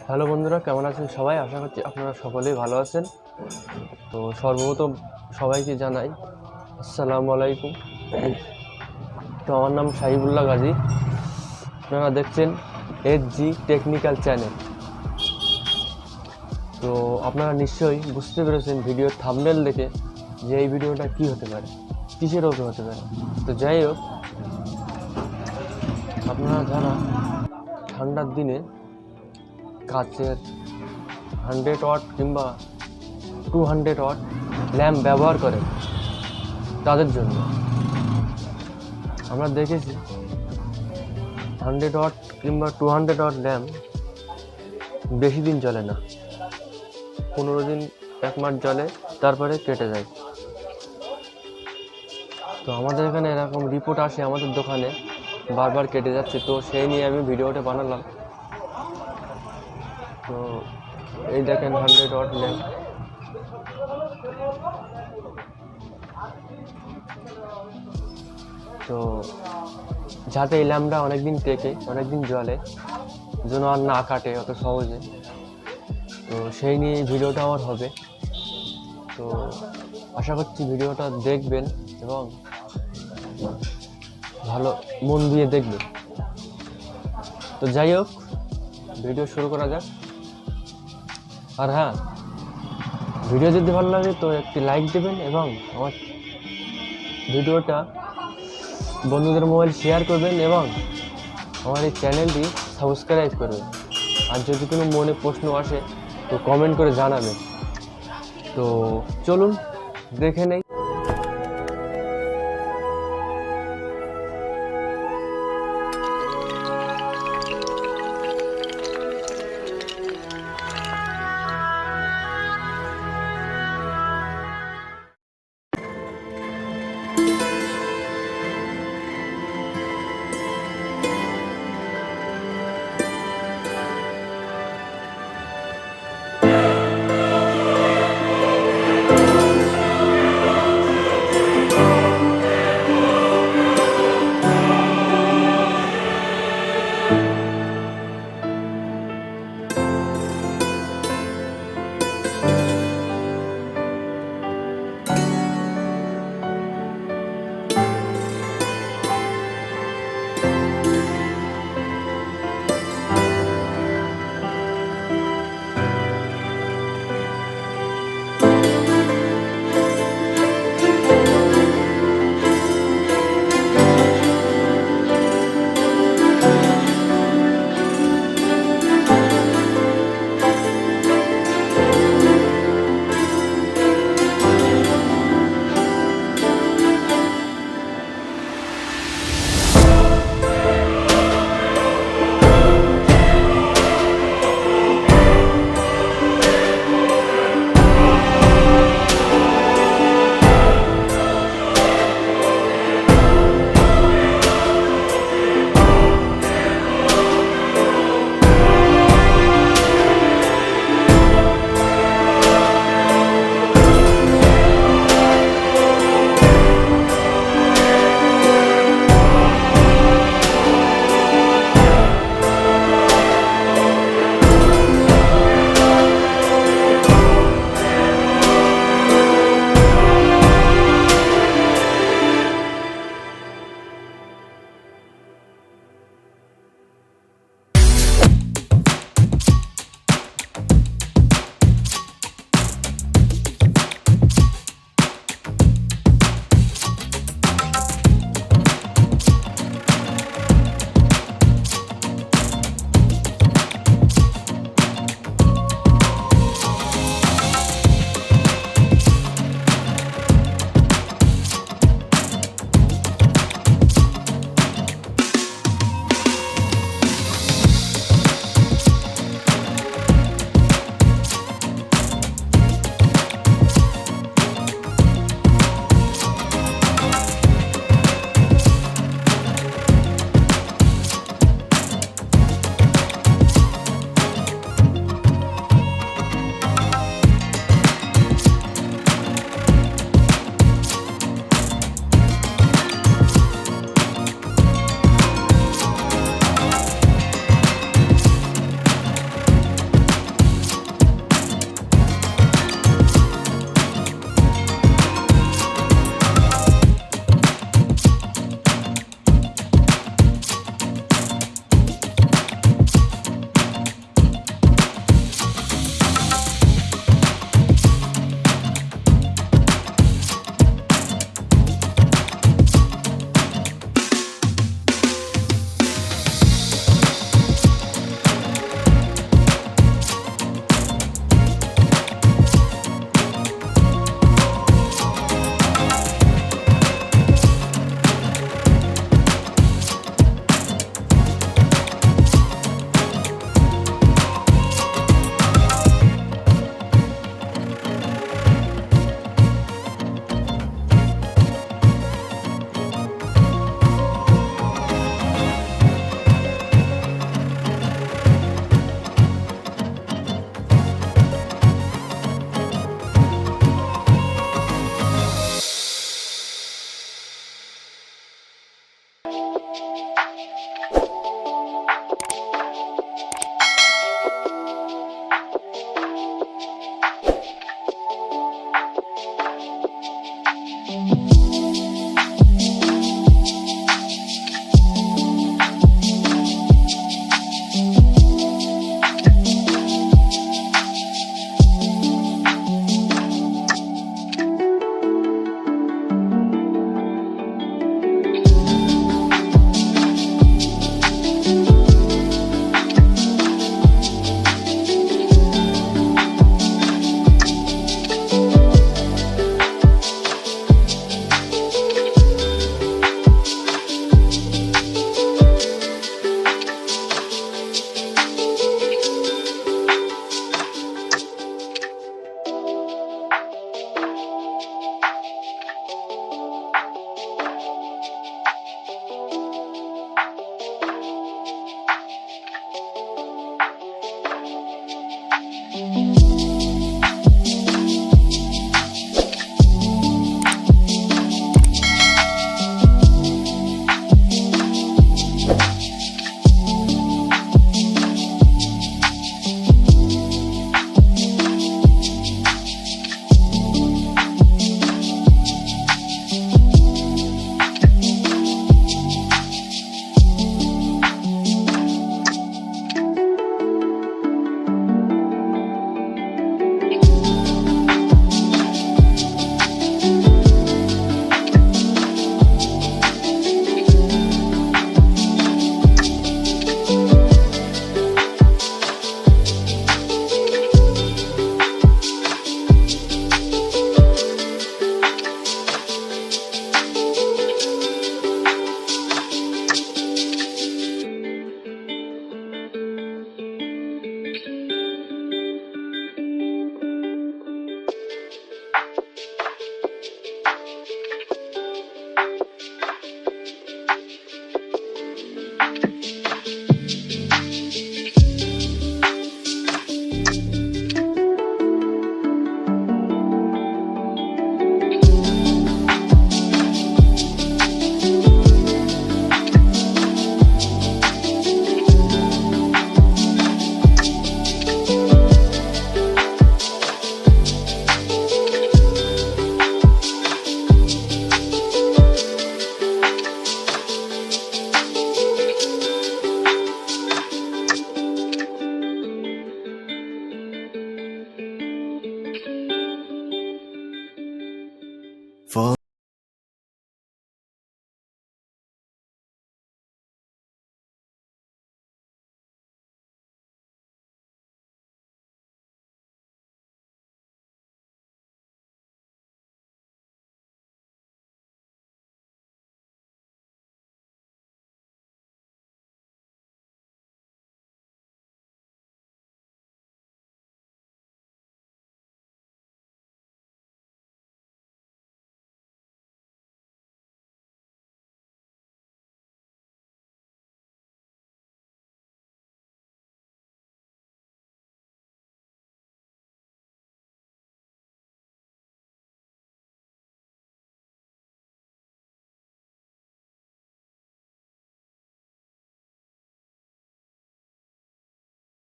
Hello বন্ধুরা, কেমন আছেন সবাই? আশা করছি আপনারা সকলেই ভালো আছেন। তো সর্বপ্রথম সবাইকে জানাই আসসালামু আলাইকুম। তো আমার নাম সাহিবুল্লাহ গাজী। আপনারা দেখছেন HG টেকনিক্যাল চ্যানেল। তো আপনারা নিশ্চয়ই বুঝতে পেরেছেন ভিডিওর থাম্বনেল দেখে যে এই ভিডিওটা কী হতে পারে, কিসের ওপর হতে পারে। তো যাই হোক, আপনারা যারা ঠান্ডার দিনে কাচের 100 ওয়াট কিংবা 200 ওয়াট ল্যাম্প ব্যবহার করেন, তাদের জন্য আমরা দেখেছি 100 ওয়াট কিংবা 200 ওয়াট ল্যাম্প বেশি দিন চলে না, 15 দিন 1 মাস চলে, তারপরে কেটে যায়। তো আমাদের এখানে এরকম রিপোর্ট আসে, আমাদের দোকানে বারবার কেটে যাচ্ছে। তো সেই নিয়ে আমি ভিডিওটা বানালাম। তো এই দেখেন 100 ওয়াট ল্যাম্প। তো যাতে এই ল্যাম্পটা অনেকদিন টেকে, অনেকদিন জ্বলে, যেন আর না কাটে অত সহজে। তো সেই নিয়ে ভিডিওটা আমার হবে। তো আশা করছি ভিডিওটা দেখবেন এবং ভালো মন দিয়ে দেখবেন। তো যাই হোক, ভিডিও শুরু করা যাক। আর হ্যাঁ, ভিডিও যদি ভালো লাগে তো একটি লাইক দেবেন এবং আমার ভিডিওটা বন্ধুদের মোবাইল শেয়ার করবেন এবং আমার এই চ্যানেলটি সাবস্ক্রাইব করবেন। আর যদি কোনো মনে প্রশ্ন আসে তো কমেন্ট করে জানাবেন। তো চলুন দেখে নেই।